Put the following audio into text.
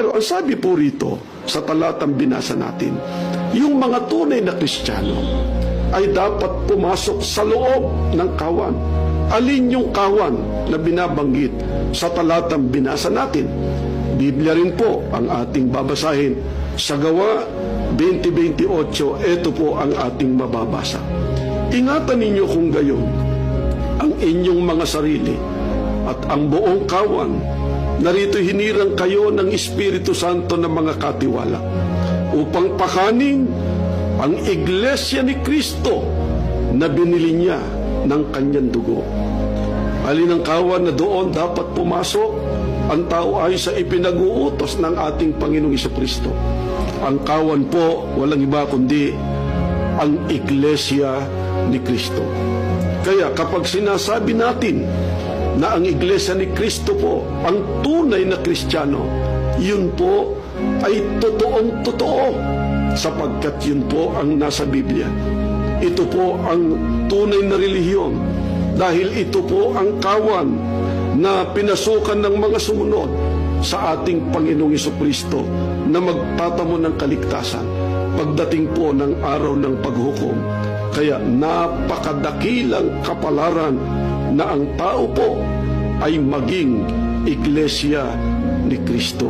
Pero ang sabi po rito sa talatang binasa natin, yung mga tunay na Kristiyano ay dapat pumasok sa loob ng kawan. Alin yung kawan na binabanggit sa talatang binasa natin? Biblia rin po ang ating babasahin. Sa Gawa 20:28, ito po ang ating mababasa. Ingatan ninyo kung gayon ang inyong mga sarili at ang buong kawan. Narito hinirang kayo ng Espiritu Santo ng mga katiwala upang pakanin ang iglesia ni Kristo na binili niya ng kanyang dugo. Alin ang kawan na doon dapat pumasok? Ang tao ay sa ipinag-uutos ng ating Panginoong Jesucristo. Ang kawan po, walang iba kundi ang iglesia ni Kristo. Kaya kapag sinasabi natin na ang iglesia ni Kristo po ang tunay na Kristiyano, yun po ay totoong totoo, sapagkat yun po ang nasa Biblia. Ito po ang tunay na relihiyon, dahil ito po ang kawan na pinasukan ng mga sumunod sa ating Panginoong Jesucristo na magtatamo ng kaligtasan pagdating po ng araw ng paghukom. Kaya napakadakilang kapalaran na ang tao po ay maging iglesia ni Kristo.